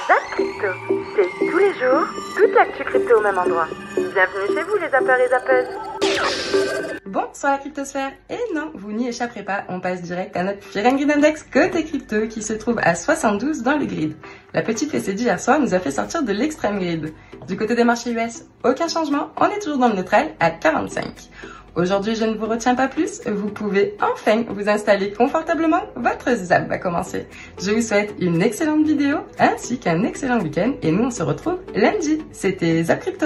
Zap Crypto, c'est tous les jours, toute l'actu crypto au même endroit. Bienvenue chez vous les zappeurs et zappeuses. Bonsoir la cryptosphère. Et non, vous n'y échapperez pas, on passe direct à notre Fear and Greed Index côté crypto qui se trouve à 72 dans le grid. La petite fessée d'hier soir nous a fait sortir de l'extrême grid. Du côté des marchés US, aucun changement, on est toujours dans le neutral à 45. Aujourd'hui, je ne vous retiens pas plus, vous pouvez enfin vous installer confortablement, votre zap va commencer. Je vous souhaite une excellente vidéo ainsi qu'un excellent week-end et nous on se retrouve lundi. C'était Zap Crypto.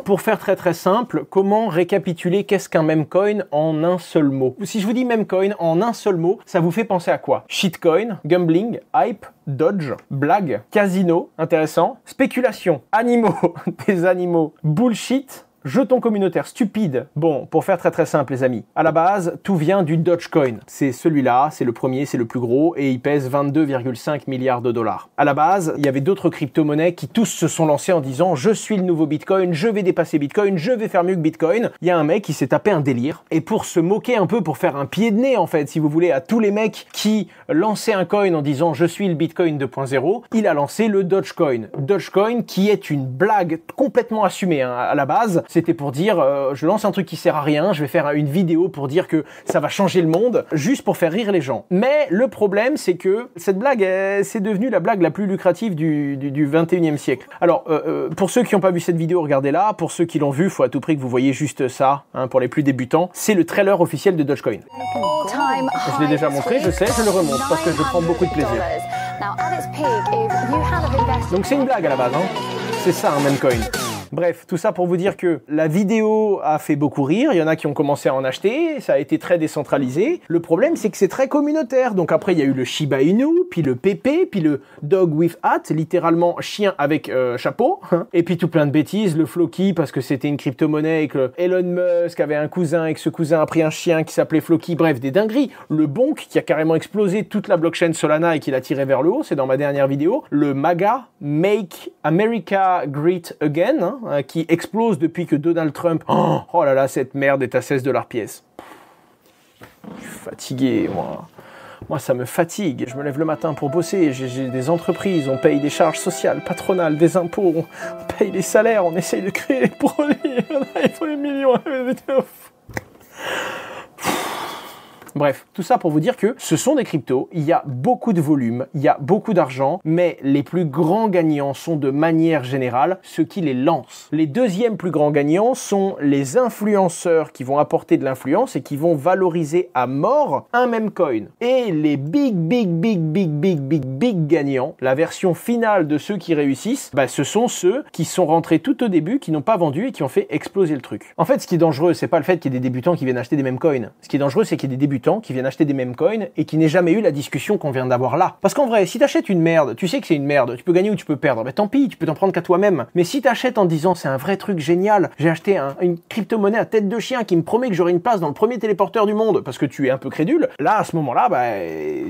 Pour faire très simple, comment récapituler qu'est-ce qu'un meme coin en un seul mot? Si je vous dis meme coin en un seul mot, ça vous fait penser à quoi? Shitcoin, gambling, hype, dodge, blague, casino, intéressant, spéculation, animaux, des animaux, bullshit, jetons communautaires stupides. Bon, pour faire très simple les amis, à la base, tout vient du Dogecoin. C'est celui-là, c'est le premier, c'est le plus gros et il pèse 22,5 milliards de dollars. À la base, il y avait d'autres crypto-monnaies qui tous se sont lancés en disant « Je suis le nouveau Bitcoin, je vais dépasser Bitcoin, je vais faire mieux que Bitcoin ». Il y a un mec qui s'est tapé un délire et pour se moquer un peu, pour faire un pied de nez en fait, si vous voulez, à tous les mecs qui lançaient un coin en disant « Je suis le Bitcoin 2.0 », il a lancé le Dogecoin. Dogecoin qui est une blague complètement assumée hein. À la base, c'était pour dire je lance un truc qui sert à rien, je vais faire une vidéo pour dire que ça va changer le monde, juste pour faire rire les gens. Mais le problème, c'est que cette blague, c'est devenu la blague la plus lucrative du 21e siècle. Alors, pour ceux qui n'ont pas vu cette vidéo, regardez-la. Pour ceux qui l'ont vu, il faut à tout prix que vous voyez juste ça, hein, pour les plus débutants. C'est le trailer officiel de Dogecoin. Je l'ai déjà montré, je sais, je le remonte parce que je prends beaucoup de plaisir. Donc c'est une blague à la base, hein. C'est ça un meme coin. Bref, tout ça pour vous dire que la vidéo a fait beaucoup rire, il y en a qui ont commencé à en acheter, ça a été très décentralisé. Le problème, c'est que c'est très communautaire. Donc après, il y a eu le Shiba Inu, puis le Pepe, puis le Dog with Hat, littéralement chien avec chapeau. Et puis tout plein de bêtises, le Floki, parce que c'était une crypto-monnaie et que Elon Musk avait un cousin et que ce cousin a pris un chien qui s'appelait Floki. Bref, des dingueries. Le Bonk, qui a carrément explosé toute la blockchain Solana et qui l'a tiré vers le haut, c'est dans ma dernière vidéo. Le MAGA, Make America Great Again, qui explose depuis que Donald Trump... Oh là là, cette merde est à 16 $ pièce. Je suis fatigué, moi. Moi, ça me fatigue. Je me lève le matin pour bosser. J'ai des entreprises, on paye des charges sociales, patronales, des impôts, on paye les salaires, on essaye de créer des produits. Il faut des millions. Bref, tout ça pour vous dire que ce sont des cryptos, il y a beaucoup de volume, il y a beaucoup d'argent, mais les plus grands gagnants sont de manière générale ceux qui les lancent. Les deuxièmes plus grands gagnants sont les influenceurs qui vont apporter de l'influence et qui vont valoriser à mort un même coin. Et les big gagnants, la version finale de ceux qui réussissent, ce sont ceux qui sont rentrés tout au début, qui n'ont pas vendu et qui ont fait exploser le truc. En fait, ce qui est dangereux, c'est pas le fait qu'il y ait des débutants qui viennent acheter des mêmes coins. Ce qui est dangereux, c'est qu'il y ait des débutants qui viennent acheter des mêmes coins et qui n'aient jamais eu la discussion qu'on vient d'avoir là. Parce qu'en vrai, si t'achètes une merde, tu sais que c'est une merde, tu peux gagner ou tu peux perdre, tant pis, tu peux t'en prendre qu'à toi-même. Mais si t'achètes en disant c'est un vrai truc génial, j'ai acheté une crypto-monnaie à tête de chien qui me promet que j'aurai une place dans le premier téléporteur du monde parce que tu es un peu crédule, là, à ce moment-là,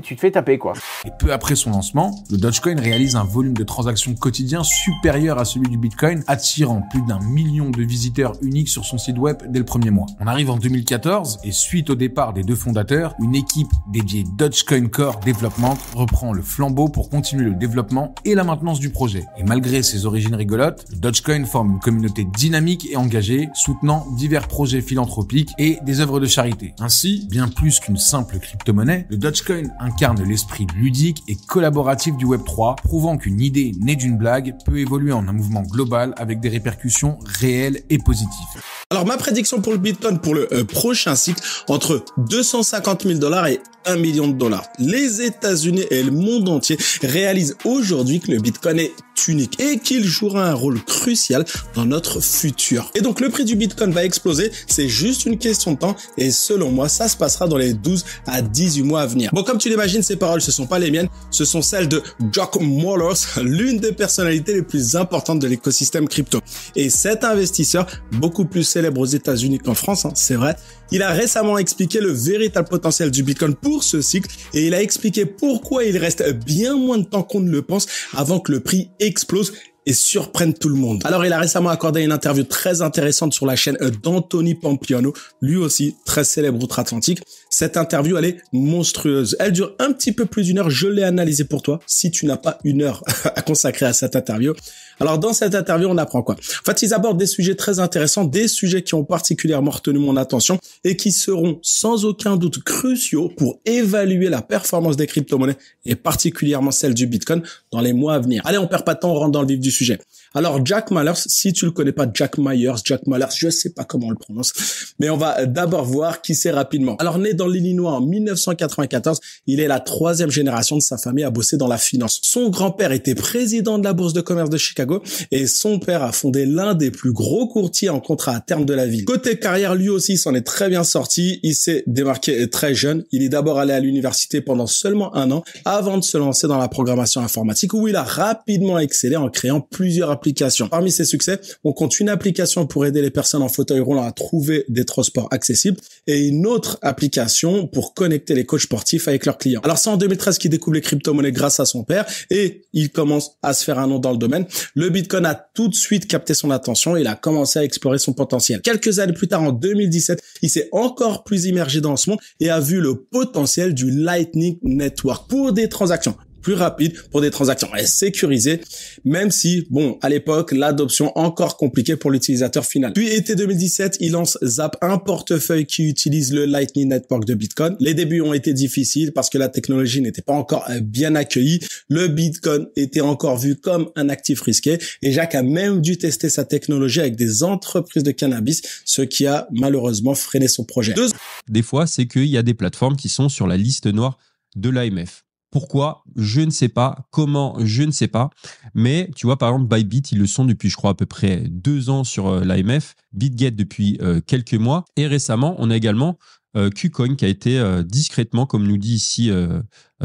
tu te fais taper, quoi. Et peu après son lancement, le Dogecoin réalise un volume de transactions quotidien supérieur à celui du Bitcoin, attirant plus d'1 million de visiteurs uniques sur son site web dès le premier mois. On arrive en 2014 et suite au départ des deux fondateurs, une équipe dédiée Dogecoin Core Development reprend le flambeau pour continuer le développement et la maintenance du projet. Et malgré ses origines rigolotes, le Dogecoin forme une communauté dynamique et engagée, soutenant divers projets philanthropiques et des œuvres de charité. Ainsi, bien plus qu'une simple crypto-monnaie, le Dogecoin incarne l'esprit ludique et collaboratif du Web3, prouvant qu'une idée née d'une blague peut évoluer en un mouvement global avec des répercussions réelles et positives. Alors ma prédiction pour le Bitcoin pour le prochain cycle, entre 250 000 $ et 1 million de dollars. Les États-Unis et le monde entier réalisent aujourd'hui que le Bitcoin est unique et qu'il jouera un rôle crucial dans notre futur. Et donc le prix du Bitcoin va exploser, c'est juste une question de temps et selon moi, ça se passera dans les 12 à 18 mois à venir. Bon, comme tu l'imagines, ces paroles, ce sont pas les miennes, ce sont celles de Jack Mallers, l'une des personnalités les plus importantes de l'écosystème crypto. Et cet investisseur, beaucoup plus célèbre aux États-Unis qu'en France, c'est vrai, il a récemment expliqué le véritable potentiel du Bitcoin pour ce cycle et il a expliqué pourquoi il reste bien moins de temps qu'on ne le pense avant que le prix explose et surprenne tout le monde. Alors, il a récemment accordé une interview très intéressante sur la chaîne d'Anthony Pompliano, lui aussi très célèbre outre-Atlantique. Cette interview, elle est monstrueuse. Elle dure un petit peu plus d'une heure. Je l'ai analysée pour toi, si tu n'as pas une heure à consacrer à cette interview. Alors, dans cette interview, on apprend quoi? En fait, ils abordent des sujets très intéressants, des sujets qui ont particulièrement retenu mon attention et qui seront sans aucun doute cruciaux pour évaluer la performance des crypto-monnaies et particulièrement celle du Bitcoin dans les mois à venir. Allez, on perd pas de temps, on rentre dans le vif du sujet. Alors, Jack Mallers, si tu le connais pas, Jack Mallers, je sais pas comment on le prononce, mais on va d'abord voir qui c'est rapidement. Alors, né dans l'Illinois en 1994, il est la 3e génération de sa famille à bosser dans la finance. Son grand-père était président de la bourse de commerce de Chicago et son père a fondé l'un des plus gros courtiers en contrat à terme de la ville. Côté carrière, lui aussi s'en est très bien sorti. Il s'est démarqué très jeune. Il est d'abord allé à l'université pendant seulement 1 an avant de se lancer dans la programmation informatique où il a rapidement excellé en créant plusieurs applications. Parmi ses succès, on compte une application pour aider les personnes en fauteuil roulant à trouver des transports accessibles et une autre application pour connecter les coachs sportifs avec leurs clients. Alors c'est en 2013 qu'il découvre les crypto-monnaies grâce à son père et il commence à se faire un nom dans le domaine. Le Bitcoin a tout de suite capté son attention et il a commencé à explorer son potentiel. Quelques années plus tard, en 2017, il s'est encore plus immergé dans ce monde et a vu le potentiel du Lightning Network pour des transactions plus rapide, pour des transactions sécurisées, même si, bon, à l'époque, l'adoption encore compliquée pour l'utilisateur final. Puis, été 2017, il lance Zap, un portefeuille qui utilise le Lightning Network de Bitcoin. Les débuts ont été difficiles parce que la technologie n'était pas encore bien accueillie. Le Bitcoin était encore vu comme un actif risqué et Jacques a même dû tester sa technologie avec des entreprises de cannabis, ce qui a malheureusement freiné son projet. Des fois, c'est qu'il y a des plateformes qui sont sur la liste noire de l'AMF. Pourquoi? Je ne sais pas. Comment? Je ne sais pas. Mais tu vois, par exemple, Bybit, ils le sont depuis, je crois, à peu près 2 ans sur l'AMF. BitGet depuis quelques mois. Et récemment, on a également KuCoin qui a été discrètement, comme nous dit ici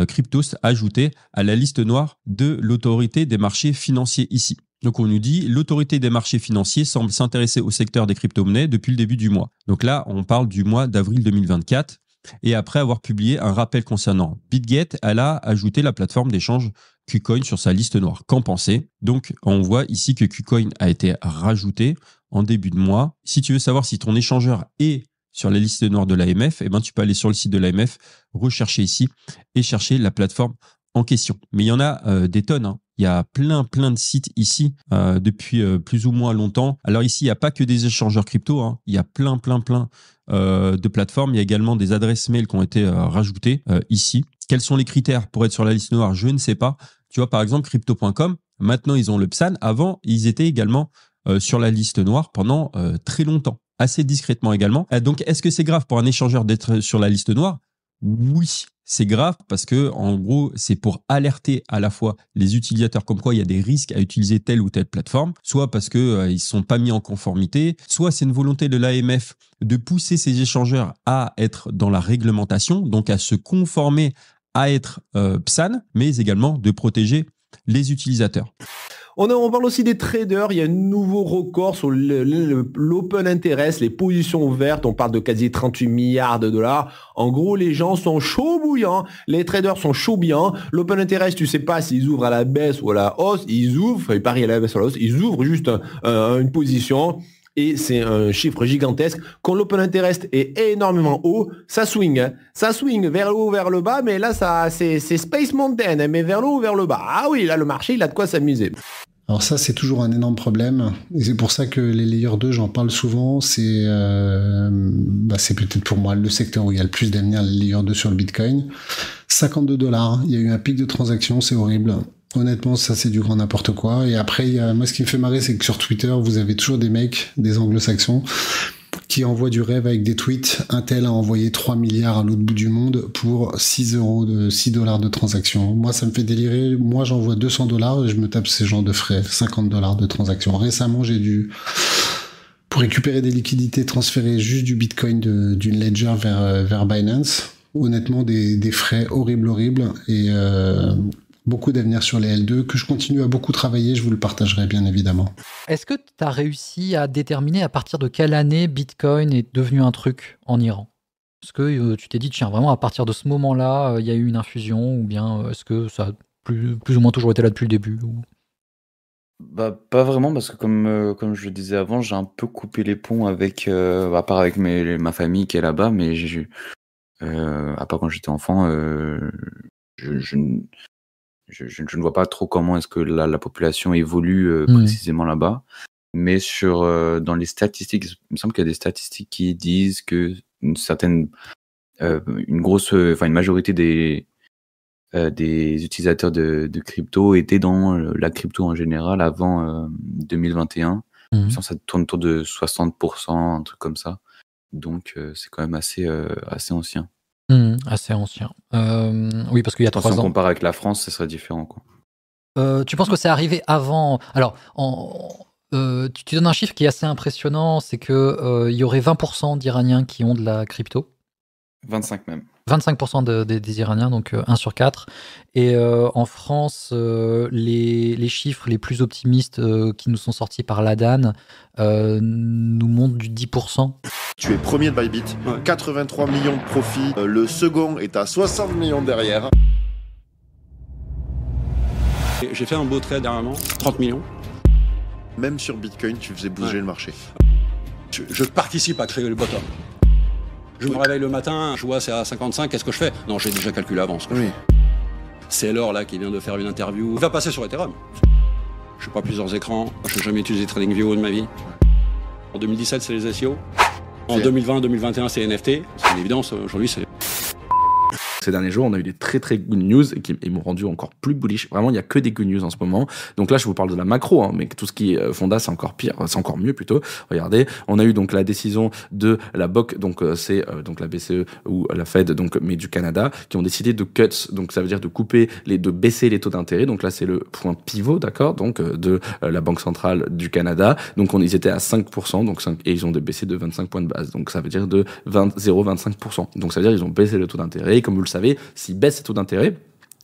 Cryptos, ajouté à la liste noire de l'autorité des marchés financiers ici. Donc, on nous dit l'autorité des marchés financiers semble s'intéresser au secteur des crypto-monnaies depuis le début du mois. Donc là, on parle du mois d'avril 2024. Et après avoir publié un rappel concernant BitGet, elle a ajouté la plateforme d'échange KuCoin sur sa liste noire. Qu'en pensez? Donc, on voit ici que KuCoin a été rajouté en début de mois. Si tu veux savoir si ton échangeur est sur la liste noire de l'AMF, eh ben, tu peux aller sur le site de l'AMF, rechercher ici et chercher la plateforme en question. Mais il y en a des tonnes, hein. Il y a plein de sites ici depuis plus ou moins longtemps. Alors ici, il n'y a pas que des échangeurs crypto, hein. Il y a plein de plateformes. Il y a également des adresses mail qui ont été rajoutées ici. Quels sont les critères pour être sur la liste noire? Je ne sais pas. Tu vois, par exemple, crypto.com, maintenant ils ont le PSAN. Avant, ils étaient également sur la liste noire pendant très longtemps, assez discrètement également. Donc, est-ce que c'est grave pour un échangeur d'être sur la liste noire? Oui, c'est grave parce que en gros, c'est pour alerter à la fois les utilisateurs comme quoi il y a des risques à utiliser telle ou telle plateforme, soit parce que ils sont pas mis en conformité, soit c'est une volonté de l'AMF de pousser ces échangeurs à être dans la réglementation, donc à se conformer à être PSAN, mais également de protéger les utilisateurs. On parle aussi des traders. Il y a un nouveau record sur l'open interest, les positions ouvertes. On parle de quasi 38 milliards de dollars. En gros, les gens sont chauds bouillants. Les traders sont chauds bouillants. L'open interest, tu sais pas s'ils ouvrent à la baisse ou à la hausse. Ils ouvrent, ils parient à la baisse ou à la hausse. Ils ouvrent juste une position. Et c'est un chiffre gigantesque. Quand l'open interest est énormément haut, ça swing. Hein. Ça swing vers le haut, vers le bas, mais là, c'est Space Mountain, hein, mais vers le haut, vers le bas. Ah oui, là, le marché, il a de quoi s'amuser. Alors ça, c'est toujours un énorme problème. Et c'est pour ça que les Layer 2, j'en parle souvent. C'est peut-être pour moi le secteur où il y a le plus d'avenir, les Layer 2 sur le Bitcoin. 52$. Il y a eu un pic de transactions, c'est horrible. Honnêtement, ça, c'est du grand n'importe quoi. Et après, moi, ce qui me fait marrer, c'est que sur Twitter, vous avez toujours des mecs, des anglo-saxons, qui envoient du rêve avec des tweets. Un tel a envoyé 3 milliards à l'autre bout du monde pour 6$ de transaction. Moi, ça me fait délirer. Moi, j'envoie 200$ et je me tape ces genres de frais. 50$ de transaction. Récemment, j'ai dû, pour récupérer des liquidités, transférer juste du Bitcoin d'une Ledger vers Binance. Honnêtement, des frais horribles et beaucoup d'avenir sur les L2 que je continue à beaucoup travailler, je vous le partagerai bien évidemment. Est-ce que tu as réussi à déterminer à partir de quelle année Bitcoin est devenu un truc en Iran? Est-ce que tu t'es dit, tiens, vraiment à partir de ce moment-là, il y a eu une infusion, ou bien est-ce que ça a plus ou moins toujours été là depuis le début ou... Bah, pas vraiment, parce que comme je le disais avant, j'ai un peu coupé les ponts avec, à part avec ma famille qui est là-bas, mais à part quand j'étais enfant, je ne vois pas trop comment est-ce que la population évolue précisément là-bas. Mais dans les statistiques, il me semble qu'il y a des statistiques qui disent que une majorité des utilisateurs de crypto étaient dans la crypto en général avant 2021. Il me semble que ça tourne autour de 60%, un truc comme ça. Donc c'est quand même assez ancien. Assez ancien. Oui, parce qu'il y a 3 ans. Si on compare avec la France, ce serait différent, quoi. Tu penses que c'est arrivé avant? Alors, tu donnes un chiffre qui est assez impressionnant, c'est que il y aurait 20% d'Iraniens qui ont de la crypto. 25 même. 25% des Iraniens, donc 1 sur 4. Et en France, les chiffres les plus optimistes qui nous sont sortis par l'ADAN nous montrent du 10%. Tu es premier de Bybit, 83 millions de profits. Le second est à 60 millions derrière. J'ai fait un beau trade dernièrement, 30 millions. Même sur Bitcoin, tu faisais bouger le marché. Je participe à créer le bottom. Je me réveille le matin, je vois c'est à 55, qu'est-ce que je fais? Non, j'ai déjà calculé avant ce que je fais. C'est Laure là qui vient de faire une interview. Il va passer sur Ethereum. Je n'ai pas plusieurs écrans, je n'ai jamais utilisé TradingView de ma vie. En 2017, c'est les SEO. En 2020-2021, c'est NFT. C'est une évidence, aujourd'hui, c'est... Ces derniers jours, on a eu des très très good news qui m'ont rendu encore plus bullish. Vraiment, il n'y a que des good news en ce moment. Donc là, je vous parle de la macro, hein, mais tout ce qui est Fonda, c'est encore pire, c'est encore mieux plutôt. Regardez, on a eu donc la décision de la BOC, donc c'est donc la BCE ou la Fed, donc mais du Canada, qui ont décidé de cuts, donc ça veut dire de baisser les taux d'intérêt. Donc là, c'est le point pivot, d'accord, donc de la Banque centrale du Canada. Donc ils étaient à 5%, donc et ils ont baissé de 25 points de base. Donc ça veut dire de 0,25%. Donc ça veut dire ils ont baissé le taux d'intérêt. Et comme vous le savez, s'ils baissent ces taux d'intérêt,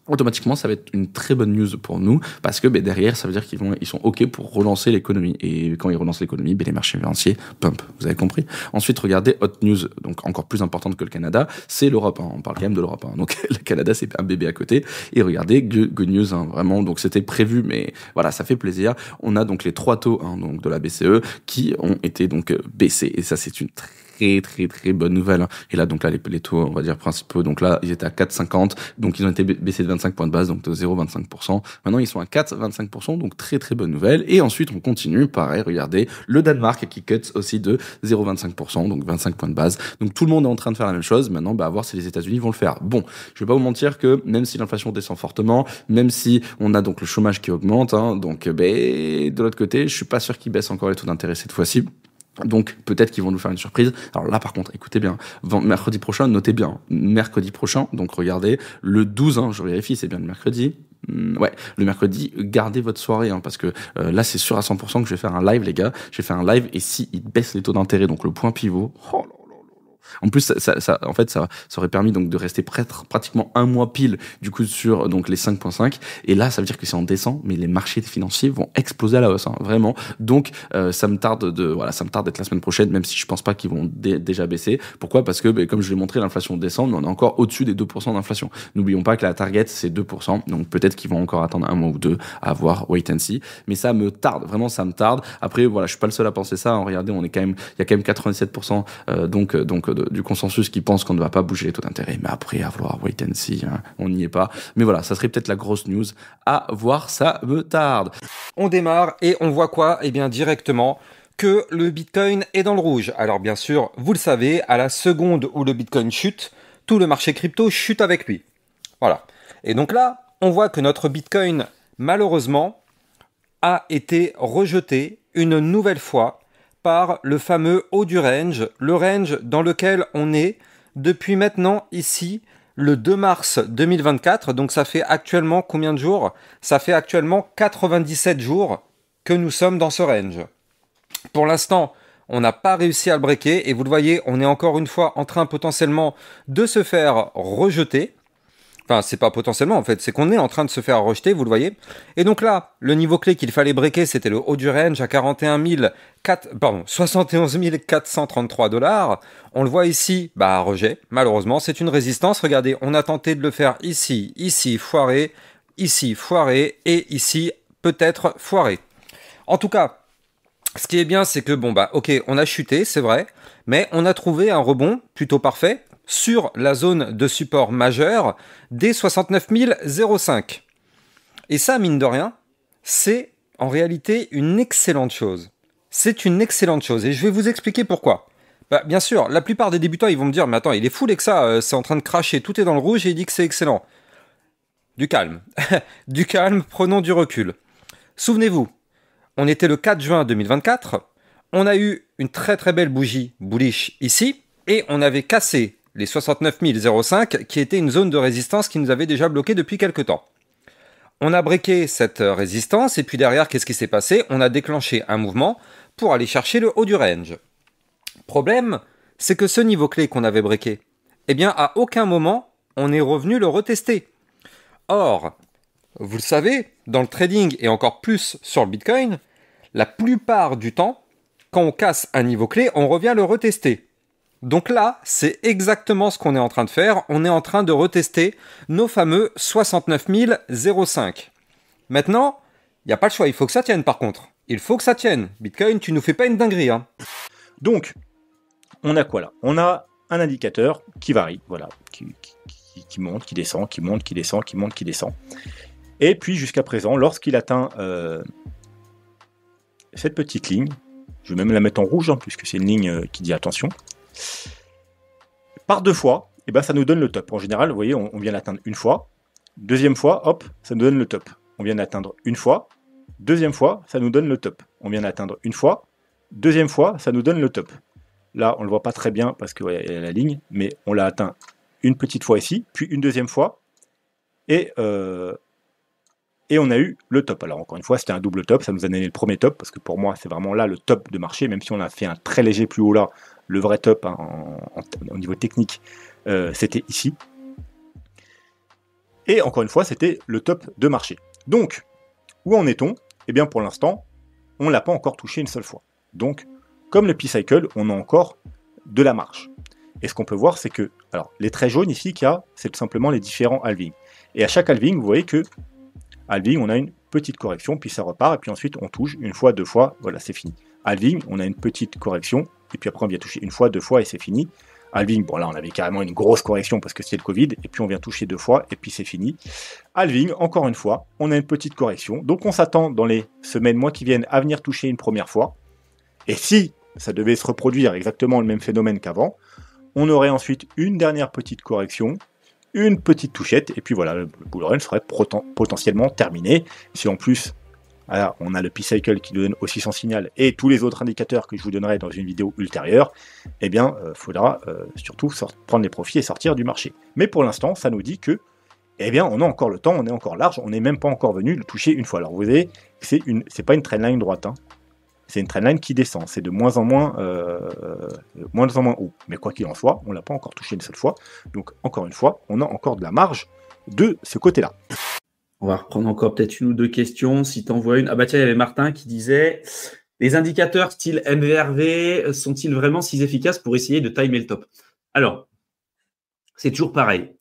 automatiquement, ça va être une très bonne news pour nous parce que derrière, ça veut dire ils sont OK pour relancer l'économie. Et quand ils relancent l'économie, les marchés financiers pump. Vous avez compris? Ensuite, regardez, hot news, donc encore plus importante que le Canada, c'est l'Europe. Hein. On parle quand même de l'Europe. Hein. Donc le Canada, c'est un bébé à côté. Et regardez, good news, hein, vraiment. Donc c'était prévu, mais voilà, ça fait plaisir. On a donc les 3 taux donc de la BCE qui ont été donc baissés. Et ça, c'est une très bonne nouvelle. Et là, donc là, les taux, on va dire principaux, donc là, ils étaient à 4,50, donc ils ont été baissés de 25 points de base, donc de 0,25%. Maintenant, ils sont à 4,25%, donc très bonne nouvelle. Et ensuite, on continue, pareil, regardez, le Danemark qui cut aussi de 0,25%, donc 25 points de base. Donc tout le monde est en train de faire la même chose. Maintenant, à voir si les États-Unis vont le faire. Bon, je vais pas vous mentir que même si l'inflation descend fortement, même si on a donc le chômage qui augmente, hein, donc de l'autre côté, je suis pas sûr qu'ils baissent encore les taux d'intérêt cette fois-ci. Donc peut-être qu'ils vont nous faire une surprise. Alors là par contre, écoutez bien, mercredi prochain, notez bien, mercredi prochain, donc regardez, le 12, hein, je vérifie, c'est bien le mercredi. Ouais, le mercredi, gardez votre soirée, hein, parce que là c'est sûr à 100% que je vais faire un live, les gars. Je vais faire un live et si ils baissent les taux d'intérêt, donc le point pivot, oh là. En plus, ça aurait permis donc de rester pratiquement un mois pile du coup sur donc les 5,5. Et là, ça veut dire que si on descend, mais les marchés financiers vont exploser à la hausse, hein, vraiment. Donc, ça me tarde d'être la semaine prochaine, même si je pense pas qu'ils vont déjà baisser. Pourquoi? Parce que, comme je l'ai montré, l'inflation descend, mais on est encore au-dessus des 2% d'inflation. N'oublions pas que la target c'est 2%, donc peut-être qu'ils vont encore attendre un mois ou deux à voir, wait and see. Mais ça me tarde, vraiment, ça me tarde. Après, voilà, je suis pas le seul à penser ça. Regardez, il y a quand même 87% du consensus qui pense qu'on ne va pas bouger les taux d'intérêt. Mais après, à vouloir wait and see, hein, on n'y est pas. Mais voilà, ça serait peut-être la grosse news. À voir, ça me tarde. On démarre et on voit quoi? Eh bien, directement que le Bitcoin est dans le rouge. Alors bien sûr, vous le savez, à la seconde où le Bitcoin chute, tout le marché crypto chute avec lui. Voilà. Et donc là, on voit que notre Bitcoin, malheureusement, a été rejeté une nouvelle fois par le fameux haut du range, le range dans lequel on est depuis maintenant ici le 2 mars 2024. Donc ça fait actuellement combien de jours? Ça fait actuellement 97 jours que nous sommes dans ce range. Pour l'instant, on n'a pas réussi à le breaker et vous le voyez, on est encore une fois en train potentiellement de se faire rejeter. Enfin, c'est pas potentiellement en fait, c'est qu'on est en train de se faire rejeter, vous le voyez. Et donc là, le niveau clé qu'il fallait breaker, c'était le haut du range à 71 433 $. On le voit ici, rejet. Malheureusement, c'est une résistance. Regardez, on a tenté de le faire ici, foiré, et ici, peut-être foiré. En tout cas, ce qui est bien, c'est que ok, on a chuté, c'est vrai, mais on a trouvé un rebond plutôt parfait sur la zone de support majeure des 69 005. Et ça, mine de rien, c'est en réalité une excellente chose. C'est une excellente chose et je vais vous expliquer pourquoi. Bien sûr, la plupart des débutants, ils vont me dire, mais attends, il est fou Lexa, c'est en train de cracher, tout est dans le rouge et il dit que c'est excellent. Du calme. Du calme, prenons du recul. Souvenez-vous, on était le 4 juin 2024, on a eu une très très belle bougie bullish ici et on avait cassé les 69 005 qui était une zone de résistance qui nous avait déjà bloqué depuis quelques temps. On a breaké cette résistance et puis derrière, qu'est-ce qui s'est passé? On a déclenché un mouvement pour aller chercher le haut du range. Problème, c'est que ce niveau clé qu'on avait breaké, eh bien à aucun moment on est revenu le retester. Or, vous le savez, dans le trading et encore plus sur le Bitcoin, la plupart du temps, quand on casse un niveau clé, on revient le retester. Donc là, c'est exactement ce qu'on est en train de faire. On est en train de retester nos fameux 69 005. Maintenant, il n'y a pas le choix. Il faut que ça tienne par contre. Il faut que ça tienne. Bitcoin, tu nous fais pas une dinguerie. Hein. Donc, on a quoi là? On a un indicateur qui varie. Voilà. Qui monte, qui descend, qui monte, qui descend, qui monte, qui descend. Et puis jusqu'à présent, lorsqu'il atteint cette petite ligne, je vais même la mettre en rouge, hein, puisque c'est une ligne qui dit attention, par deux fois, et ça nous donne le top. En général, vous voyez, on vient l'atteindre une fois, deuxième fois, hop, ça nous donne le top. On vient l'atteindre une fois, deuxième fois, ça nous donne le top. On vient l'atteindre une fois, deuxième fois, ça nous donne le top. Là, on ne le voit pas très bien parce qu'il y a la ligne, mais on l'a atteint une petite fois ici, puis une deuxième fois, et on a eu le top. Alors encore une fois, c'était un double top, ça nous a donné le premier top, parce que pour moi, c'est vraiment là le top de marché, même si on a fait un très léger plus haut là, le vrai top hein, au niveau technique, c'était ici. Et encore une fois, c'était le top de marché. Donc, où en est-on? Eh bien, pour l'instant, on ne l'a pas encore touché une seule fois. Donc, comme le P-Cycle, on a encore de la marge. Et ce qu'on peut voir, c'est que, alors, les traits jaunes ici qu'il y a, c'est tout simplement les différents halvings. Et à chaque halving, vous voyez que halving, on a une petite correction, puis ça repart, et puis ensuite on touche une fois, deux fois, voilà, c'est fini. Halving, on a une petite correction, et puis après on vient toucher une fois, deux fois, et c'est fini. Halving, bon là on avait carrément une grosse correction parce que c'était le Covid, et puis on vient toucher deux fois, et puis c'est fini. Halving, encore une fois, on a une petite correction, donc on s'attend dans les semaines, mois qui viennent, à venir toucher une première fois. Et si ça devait se reproduire exactement le même phénomène qu'avant, on aurait ensuite une dernière petite correction, une petite touchette, et puis voilà, le bull run serait potentiellement terminé. Si en plus, alors, on a le P-Cycle qui donne aussi son signal, et tous les autres indicateurs que je vous donnerai dans une vidéo ultérieure, eh bien, faudra surtout prendre les profits et sortir du marché. Mais pour l'instant, ça nous dit que, eh bien, on a encore le temps, on est encore large, on n'est même pas encore venu le toucher une fois. Alors vous voyez, c'est pas une trendline droite, hein. C'est une trendline qui descend, c'est de moins en moins haut. Mais quoi qu'il en soit, on ne l'a pas encore touché une seule fois. Donc encore une fois, on a encore de la marge de ce côté-là. On va reprendre encore peut-être une ou deux questions. Si tu en vois une. Ah bah tiens, il y avait Martin qui disait les indicateurs style MVRV sont-ils vraiment si efficaces pour essayer de timer le top? Alors, c'est toujours pareil.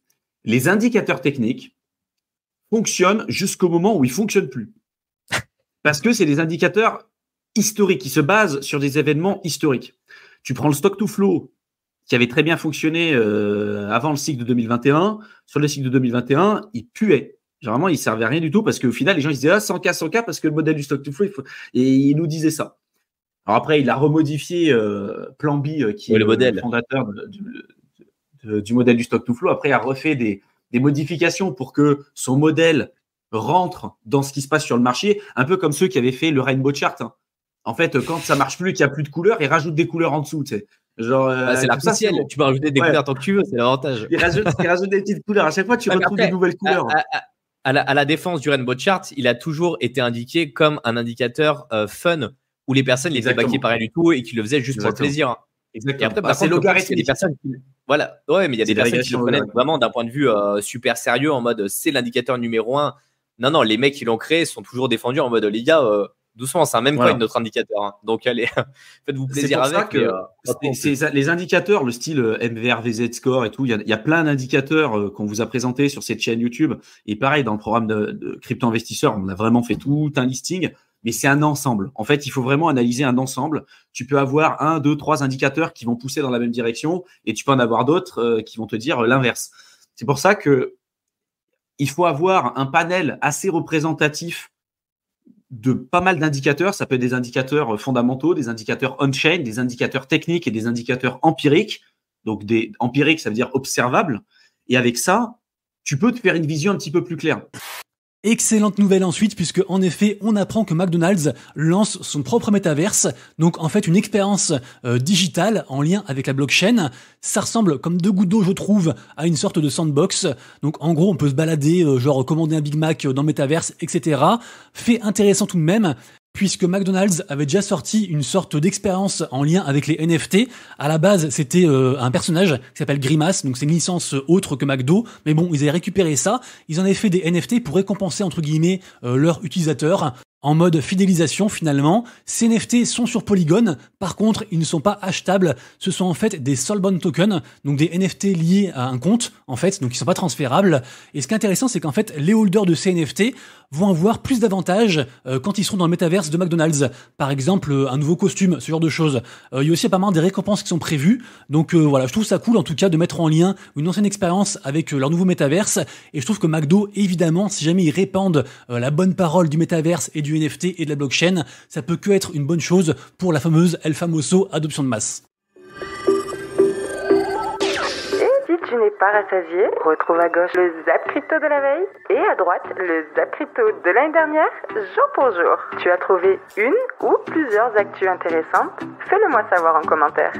Les indicateurs techniques fonctionnent jusqu'au moment où ils ne fonctionnent plus. Parce que c'est des indicateurs historique, qui se base sur des événements historiques. Tu prends le stock to flow, qui avait très bien fonctionné avant le cycle de 2021. Sur le cycle de 2021, il puait. Généralement, il ne servait à rien du tout parce qu'au final, les gens ils disaient 100K, 100K parce que le modèle du stock to flow, et il nous disait ça. Alors après, il a remodifié Plan B, qui est le fondateur du modèle du stock to flow. Après, il a refait des modifications pour que son modèle rentre dans ce qui se passe sur le marché, un peu comme ceux qui avaient fait le Rainbow Chart. Hein. En fait, quand ça marche plus, qu'il n'y a plus de couleurs, ils rajoutent des couleurs en dessous. Tu sais. Genre, c'est l'artificiel. Tu peux rajouter des couleurs tant que tu veux, c'est l'avantage. Ils rajoutent des petites couleurs. À chaque fois, tu retrouves des nouvelles couleurs. À la défense du Rainbow Chart, il a toujours été indiqué comme un indicateur fun où les personnes n'étaient baquées par rien du tout et qui le faisaient juste pour le plaisir. Exactement. Et après, par contre, il y a des personnes qui... Voilà. Ouais, mais il y a des personnes qui le prennent vraiment d'un point de vue super sérieux, en mode c'est l'indicateur numéro 1. Non, les mecs qui l'ont créé sont toujours défendus en mode les gars, doucement, c'est un même coin notre indicateur. Hein. Donc allez, faites-vous plaisir avec. Les indicateurs, le style MVRVZ Score et tout, il y a plein d'indicateurs qu'on vous a présentés sur cette chaîne YouTube. Et pareil, dans le programme de crypto investisseurs, on a vraiment fait tout un listing. mais c'est un ensemble. En fait, il faut vraiment analyser un ensemble. Tu peux avoir 1, 2, 3 indicateurs qui vont pousser dans la même direction et tu peux en avoir d'autres qui vont te dire l'inverse. C'est pour ça que il faut avoir un panel assez représentatif de pas mal d'indicateurs. Ça peut être des indicateurs fondamentaux, des indicateurs on-chain, des indicateurs techniques et des indicateurs empiriques. Donc, des empiriques, ça veut dire observables. Et avec ça, tu peux te faire une vision un petit peu plus claire. Excellente nouvelle ensuite, puisque en effet, on apprend que McDonald's lance son propre métaverse, donc en fait une expérience digitale en lien avec la blockchain. Ça ressemble comme deux gouttes d'eau, je trouve, à une sorte de sandbox. Donc en gros, on peut se balader, genre commander un Big Mac dans le métaverse, etc. Fait intéressant tout de même, puisque McDonald's avait déjà sorti une sorte d'expérience en lien avec les NFT. À la base, c'était un personnage qui s'appelle Grimace, donc c'est une licence autre que McDo, mais bon, ils avaient récupéré ça, ils en avaient fait des NFT pour récompenser, entre guillemets, leurs utilisateurs, en mode fidélisation finalement. Ces NFT sont sur Polygon, par contre, ils ne sont pas achetables, ce sont en fait des Soulbound tokens, donc des NFT liés à un compte, en fait, donc ils sont pas transférables. Et ce qui est intéressant, c'est qu'en fait, les holders de ces NFT vont avoir plus d'avantages quand ils seront dans le métaverse de McDonald's. Par exemple, un nouveau costume, ce genre de choses. Il y a aussi apparemment des récompenses qui sont prévues. Donc voilà, je trouve ça cool en tout cas de mettre en lien une ancienne expérience avec leur nouveau métaverse. Et je trouve que McDo, évidemment, si jamais ils répandent la bonne parole du métaverse et du NFT et de la blockchain, ça peut que être une bonne chose pour la fameuse El Famoso adoption de masse. Tu n'es pas rassasié, retrouve à gauche le Zap Crypto de la veille et à droite le Zap Crypto de l'année dernière, jour pour jour. Tu as trouvé une ou plusieurs actus intéressantes? Fais-le moi savoir en commentaire.